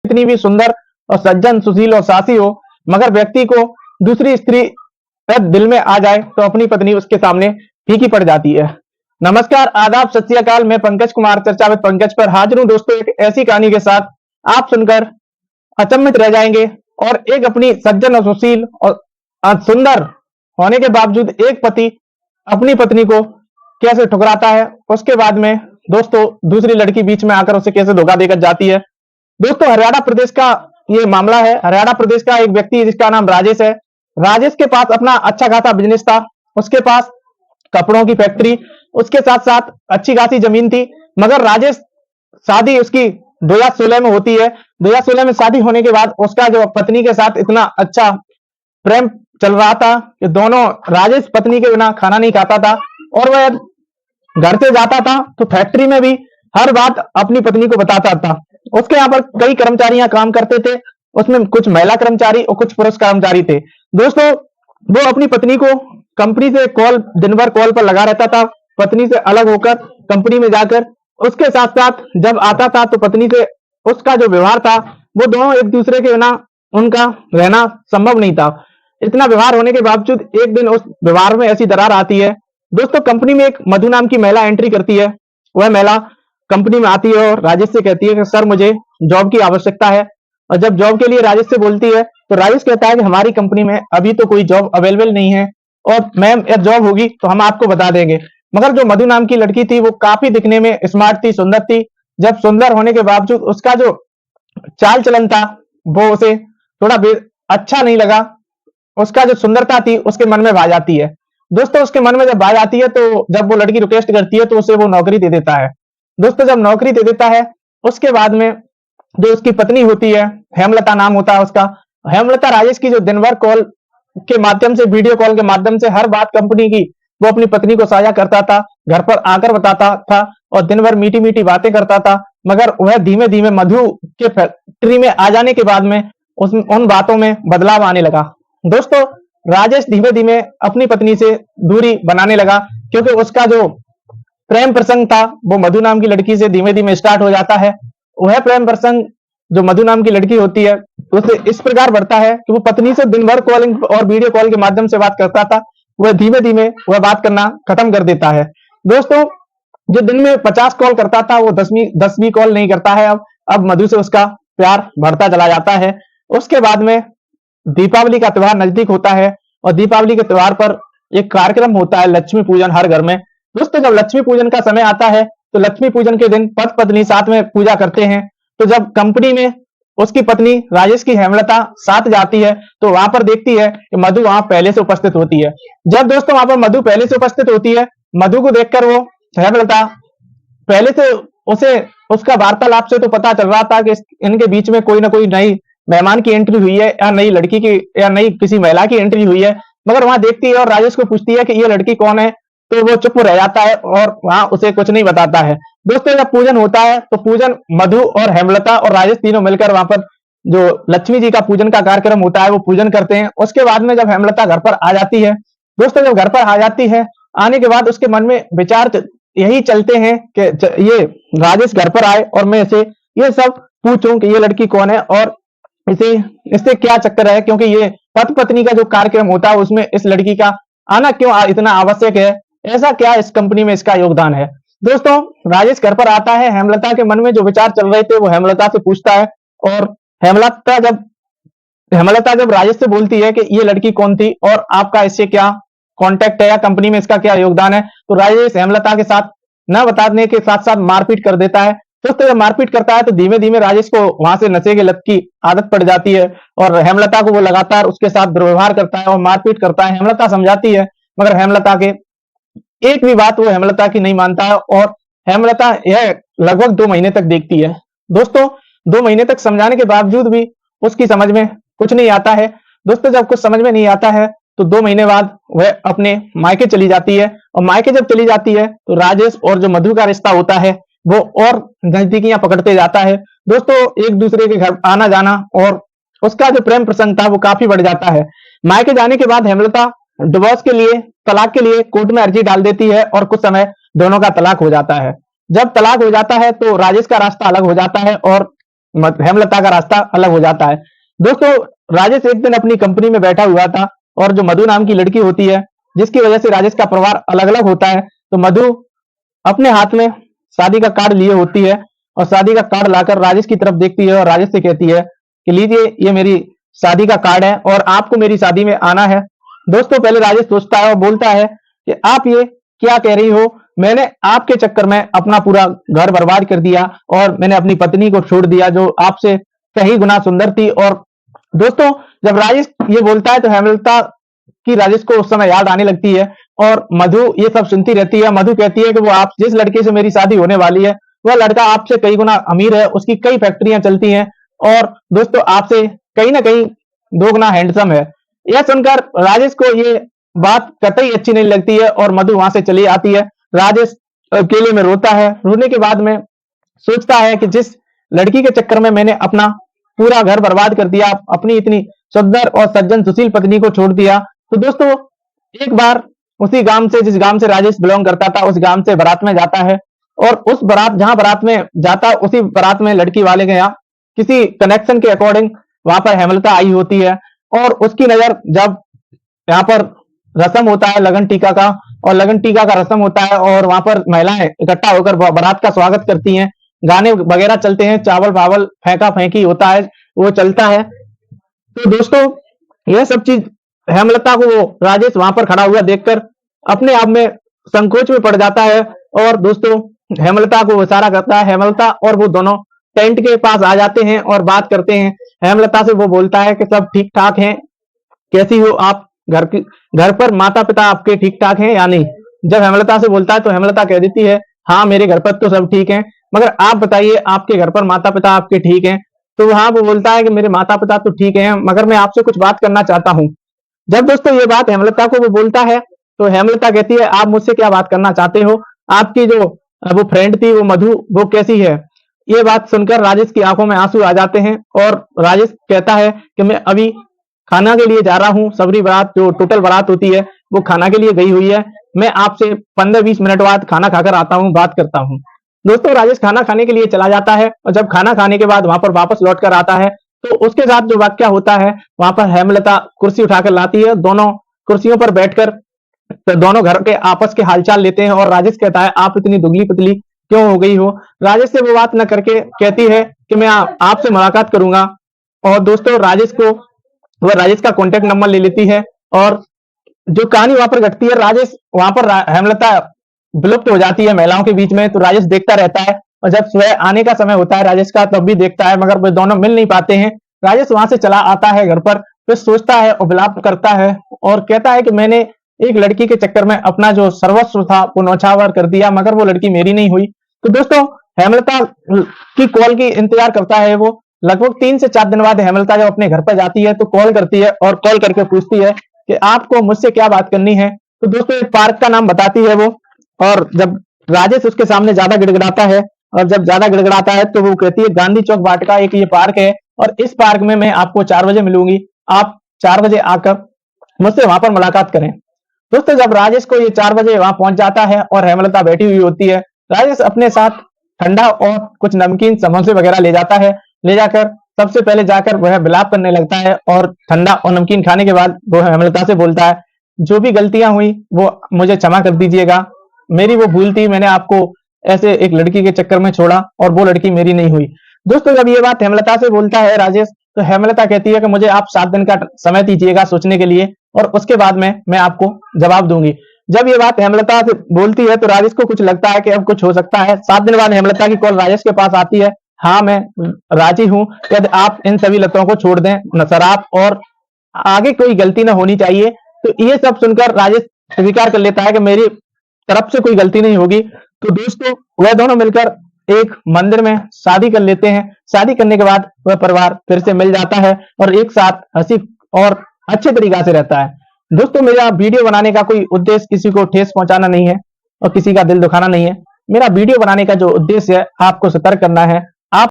कितनी भी सुंदर और सज्जन सुशील और साहसी हो, मगर व्यक्ति को दूसरी स्त्री दिल में आ जाए तो अपनी पत्नी उसके सामने फीकी पड़ जाती है। नमस्कार, आदाब, सत श्री अकाल। मैं पंकज कुमार, चर्चा विद पंकज पर हाजिर हूं दोस्तों एक ऐसी कहानी के साथ। आप सुनकर अचंभित रह जाएंगे। और एक अपनी सज्जन और सुशील और सुंदर होने के बावजूद एक पति अपनी पत्नी को कैसे ठुकराता है, उसके बाद में दोस्तों दूसरी लड़की बीच में आकर उसे कैसे धोखा देकर जाती है। दोस्तों हरियाणा प्रदेश का ये मामला है। हरियाणा प्रदेश का एक व्यक्ति जिसका नाम राजेश है। राजेश के पास अपना अच्छा खासा बिजनेस था। उसके पास कपड़ों की फैक्ट्री, उसके साथ साथ अच्छी खासी जमीन थी। मगर राजेश शादी उसकी 2016 में होती है। 2016 में शादी होने के बाद उसका जो पत्नी के साथ इतना अच्छा प्रेम चल रहा था कि दोनों, राजेश पत्नी के बिना खाना नहीं खाता था और वह घर से जाता था तो फैक्ट्री में भी हर बात अपनी पत्नी को बताता था। उसके यहाँ पर कई कर्मचारियां काम करते थे, उसमें कुछ महिला कर्मचारी और कुछ पुरुष कर्मचारी थे। दोस्तों वो अपनी पत्नी को कंपनी से कॉल, दिन भर कॉल पर लगा रहता था, पत्नी से अलग होकर कंपनी में जाकर। उसके साथ साथ जब आता था तो पत्नी से उसका जो व्यवहार था वो दोनों एक दूसरे के बिना उनका रहना संभव नहीं था। इतना व्यवहार होने के बावजूद एक दिन उस व्यवहार में ऐसी दरार आती है। दोस्तों कंपनी में एक मधु नाम की महिला एंट्री करती है। वह महिला कंपनी में आती है और राजेश से कहती है कि सर मुझे जॉब की आवश्यकता है। और जब जॉब के लिए राजेश से बोलती है तो राजेश कहता है कि हमारी कंपनी में अभी तो कोई जॉब अवेलेबल नहीं है और मैम यह जॉब होगी तो हम आपको बता देंगे। मगर जो मधु नाम की लड़की थी वो काफी दिखने में स्मार्ट थी, सुंदर थी। जब सुंदर होने के बावजूद उसका जो चाल चलन था वो उसे थोड़ा अच्छा नहीं लगा। उसका जो सुंदरता थी उसके मन में भा जाती है। दोस्तों उसके मन में जब भा जाती है तो जब वो लड़की रिक्वेस्ट करती है तो उसे वो नौकरी दे देता है। दोस्तों जब नौकरी दे देता है उसके बाद में जो उसकी पत्नी होती है, हेमलता नाम होता है उसका। हेमलता राजेश की जो दिन भर कॉल के माध्यम से, वीडियो कॉल के माध्यम से हर बात कंपनी की वो अपनी पत्नी को साझा करता था, घर पर आकर बताता था और दिन भर मीठी मीठी बातें करता था। मगर वह धीमे धीमे मधु के फैक्ट्री में आ जाने के बाद में उन बातों में बदलाव आने लगा। दोस्तों राजेश धीमे धीमे अपनी पत्नी से दूरी बनाने लगा क्योंकि उसका जो प्रेम प्रसंग था वो मधु नाम की लड़की से धीमे धीमे स्टार्ट हो जाता है। वह प्रेम प्रसंग जो मधु नाम की लड़की होती है उसे इस प्रकार बढ़ता है कि वो पत्नी से दिन भर कॉलिंग और वीडियो कॉल के माध्यम से बात करता था, वह धीमे धीमे वह बात करना खत्म कर देता है। दोस्तों जो दिन में 50 कॉल करता था वो 10 भी कॉल नहीं करता है। अब मधु से उसका प्यार बढ़ता चला जाता है। उसके बाद में दीपावली का त्योहार नजदीक होता है और दीपावली के त्योहार पर एक कार्यक्रम होता है लक्ष्मी पूजन हर घर में। दोस्तों जब लक्ष्मी पूजन का समय आता है तो लक्ष्मी पूजन के दिन पति पत्नी साथ में पूजा करते हैं। तो जब कंपनी में उसकी पत्नी राजेश की हेमलता साथ जाती है तो वहां पर देखती है कि मधु वहां पहले से उपस्थित होती है। जब दोस्तों वहां पर मधु पहले से उपस्थित होती है, मधु को देखकर वो हेमलता पहले से उसे उसका वार्तालाप से तो पता चल रहा था कि इनके बीच में कोई ना कोई नई मेहमान की एंट्री हुई है या नई लड़की की या नई किसी महिला की एंट्री हुई है। मगर वहां देखती है और राजेश को पूछती है कि ये लड़की कौन है, तो वो चुप रह जाता है और वहां उसे कुछ नहीं बताता है। दोस्तों जब पूजन होता है तो पूजन मधु और हेमलता और राजेश तीनों मिलकर वहां पर जो लक्ष्मी जी का पूजन का कार्यक्रम होता है वो पूजन करते हैं। उसके बाद में जब हेमलता घर पर आ जाती है, दोस्तों जब घर पर आ जाती है, आने के बाद उसके मन में विचार यही चलते हैं कि ये राजेश घर पर आए और मैं इसे ये सब पूछूं कि ये लड़की कौन है और इससे क्या चक्कर है, क्योंकि ये पति पत्नी का जो कार्यक्रम होता है उसमें इस लड़की का आना क्यों इतना आवश्यक है, ऐसा क्या इस कंपनी में इसका योगदान है। दोस्तों राजेश घर पर आता है, हेमलता के मन में जो विचार चल रहे थे वो हेमलता से पूछता है और हेमलता जब राजेश से बोलती है कि ये लड़की कौन थी और आपका इससे क्या कांटेक्ट है या कंपनी में इसका क्या योगदान है, तो राजेश हेमलता के साथ न बताने के साथ साथ मारपीट कर देता है। दोस्तों जब मारपीट करता है तो धीमे धीमे राजेश को वहां से नशे की लत की आदत पड़ जाती है और हेमलता को वो लगातार उसके साथ दुर्व्यवहार करता है और मारपीट करता है। हेमलता समझाती है मगर हेमलता के एक भी बात वो हेमलता की नहीं मानता है और हेमलता यह लगभग 2 महीने तक देखती है। दोस्तों 2 महीने तक समझाने के बावजूद भी उसकी समझ में कुछ नहीं आता है। दोस्तों जब कुछ समझ में नहीं आता है तो 2 महीने बाद वह अपने मायके चली जाती है और मायके जब चली जाती है तो राजेश और जो मधु का रिश्ता होता है वो और नजदीकियां पकड़ते जाता है। दोस्तों एक दूसरे के घर आना जाना और उसका जो प्रेम प्रसंग था वो काफी बढ़ जाता है। मायके जाने के बाद हेमलता डिवोर्स के लिए, तलाक के लिए कोर्ट में अर्जी डाल देती है और कुछ समय दोनों का तलाक हो जाता है। जब तलाक हो जाता है तो राजेश का रास्ता अलग हो जाता है और हेमलता का रास्ता अलग हो जाता है। दोस्तों, राजेश एक दिन अपनी कंपनी में बैठा हुआ था और जो मधु नाम की लड़की होती है, जिसकी वजह से राजेश का परिवार अलग अलग होता है, तो मधु अपने हाथ में शादी का कार्ड लिए होती है और शादी का कार्ड लाकर राजेश की तरफ देखती है और राजेश से कहती है कि लीजिए, ये मेरी शादी का कार्ड है और आपको मेरी शादी में आना है। दोस्तों, पहले राजेश सोचता है और बोलता है कि आप ये क्या कह रही हो, मैंने आपके चक्कर में अपना पूरा घर बर्बाद कर दिया और मैंने अपनी पत्नी को छोड़ दिया जो आपसे कहीं गुना सुंदर थी। और दोस्तों, जब राजेश ये बोलता है तो हेमलता की राजेश को उस समय याद आने लगती है और मधु ये सब सुनती रहती है। मधु कहती है कि वो आप जिस लड़के से मेरी शादी होने वाली है, वह लड़का आपसे कई गुना अमीर है, उसकी कई फैक्ट्रियां चलती हैं और दोस्तों आपसे कहीं ना कहीं दो गुना हैंडसम है। यह सुनकर राजेश को ये बात कतई अच्छी नहीं लगती है और मधु वहां से चली आती है। राजेश अकेले में रोता है। रोने के बाद में सोचता है कि जिस लड़की के चक्कर में मैंने अपना पूरा घर बर्बाद कर दिया, अपनी इतनी सुंदर और सज्जन सुशील पत्नी को छोड़ दिया। तो दोस्तों, एक बार उसी गांव से, जिस गांव से राजेश बिलोंग करता था, उस गांव से बारात में जाता है और उस बारात, जहां बारात में जाता, उसी बारात में लड़की वाले के यहाँ किसी कनेक्शन के अकॉर्डिंग वहां पर हेमलता आई होती है और उसकी नजर, जब यहाँ पर रस्म होता है लगन टीका का, और लगन टीका का रस्म होता है और वहां पर महिलाएं इकट्ठा होकर बारात का स्वागत करती हैं, गाने वगैरह चलते हैं, चावल पावल फेंका फेंकी होता है, वो चलता है। तो दोस्तों, यह सब चीज हेमलता को वो राजेश वहां पर खड़ा हुआ देखकर अपने आप में संकोच में पड़ जाता है और दोस्तों हेमलता को इशारा करता है। हेमलता और वो दोनों टेंट के पास आ जाते हैं और बात करते हैं। हेमलता से वो बोलता है कि सब ठीक ठाक हैं, कैसी हो आप, घर पर माता पिता आपके ठीक ठाक हैं या नहीं। जब हेमलता से बोलता है तो हेमलता कह देती है, हाँ मेरे घर पर तो सब ठीक हैं, मगर आप बताइए आपके घर पर माता पिता आपके ठीक हैं। तो हाँ, वो बोलता है कि मेरे माता पिता तो ठीक हैं, मगर मैं आपसे कुछ बात करना चाहता हूँ। जब दोस्तों ये बात हेमलता को वो बोलता है तो हेमलता कहती है, आप मुझसे क्या बात करना चाहते हो, आपकी जो वो फ्रेंड थी वो मधु, वो कैसी है। ये बात सुनकर राजेश की आंखों में आंसू आ जाते हैं और राजेश कहता है कि मैं अभी खाना के लिए जा रहा हूँ, सबरी बारात जो टोटल बारात होती है वो खाना के लिए गई हुई है, मैं आपसे 15-20 मिनट बाद खाना खाकर आता हूँ, बात करता हूँ। दोस्तों, राजेश खाना खाने के लिए चला जाता है और जब खाना खाने के बाद वहां पर वापस लौट कर आता है तो उसके साथ जो वाक्य होता है, वहां पर हेमलता कुर्सी उठाकर लाती है, दोनों कुर्सियों पर बैठकर दोनों घर के आपस के हालचाल लेते हैं और राजेश कहता है, आप इतनी दुबली पतली क्यों हो गई हो। राजेश से वो बात न करके कहती है कि मैं आपसे मुलाकात करूंगा। और दोस्तों, वह राजेश का कॉन्टेक्ट नंबर ले लेती है और जो कहानी वहां पर घटती है, राजेश वहां पर हेमलता विलुप्त हो जाती है महिलाओं के बीच में, तो राजेश देखता रहता है और जब सुबह आने का समय होता है राजेश का, तब भी देखता है, मगर वे दोनों मिल नहीं पाते हैं। राजेश वहां से चला आता है घर पर, फिर सोचता है और विलाप करता है और कहता है कि मैंने एक लड़की के चक्कर में अपना जो सर्वस्व था वो न्यौछावर कर दिया, मगर वो लड़की मेरी नहीं हुई। तो दोस्तों, हेमलता की कॉल की इंतजार करता है वो। लगभग 3 से 4 दिन बाद हेमलता जब अपने घर पर जाती है तो कॉल करती है और कॉल करके पूछती है कि आपको मुझसे क्या बात करनी है। तो दोस्तों, एक पार्क का नाम बताती है वो, और जब राजेश उसके सामने ज्यादा गिड़गिड़ाता है और जब ज्यादा गिड़गिड़ाता है तो वो कहती है, गांधी चौक वाटिका एक ये पार्क है और इस पार्क में मैं आपको 4 बजे मिलूंगी, आप 4 बजे आकर मुझसे वहां पर मुलाकात करें। दोस्तों, जब राजेश को ये 4 बजे वहां पहुंच जाता है और हेमलता बैठी हुई होती है, राजेश अपने साथ ठंडा और कुछ नमकीन समोसे वगैरह ले जाता है। ले जाकर सबसे पहले जाकर वह विलाप करने लगता है और ठंडा और नमकीन खाने के बाद वो हेमलता से बोलता है, जो भी गलतियां हुई वो मुझे क्षमा कर दीजिएगा, मेरी वो भूल थी, मैंने आपको ऐसे एक लड़की के चक्कर में छोड़ा और वो लड़की मेरी नहीं हुई। दोस्तों, जब ये बात हेमलता से बोलता है राजेश, तो हेमलता कहती है कि मुझे आप 7 दिन का समय दीजिएगा सोचने के लिए और उसके बाद में मैं आपको जवाब दूंगी। जब ये बात हेमलता से बोलती है तो राजेश को कुछ लगता है कि अब कुछ हो सकता है। 7 दिन बाद हेमलता की कॉल राजेश के पास आती है, हाँ मैं राजी हूं यदि आप इन सभी लतों को छोड़ दें, न शराब और आगे कोई गलती ना होनी चाहिए। तो ये सब सुनकर राजेश स्वीकार कर लेता है कि मेरी तरफ से कोई गलती नहीं होगी। तो दोस्तों, वह दोनों मिलकर एक मंदिर में शादी कर लेते हैं। शादी करने के बाद वह परिवार फिर से मिल जाता है और एक साथ हंसी और अच्छे तरीका से रहता है। दोस्तों, मेरा वीडियो बनाने का कोई उद्देश्य किसी को ठेस पहुंचाना नहीं है और किसी का दिल दुखाना नहीं है। मेरा वीडियो बनाने का जो उद्देश्य है, आपको सतर्क करना है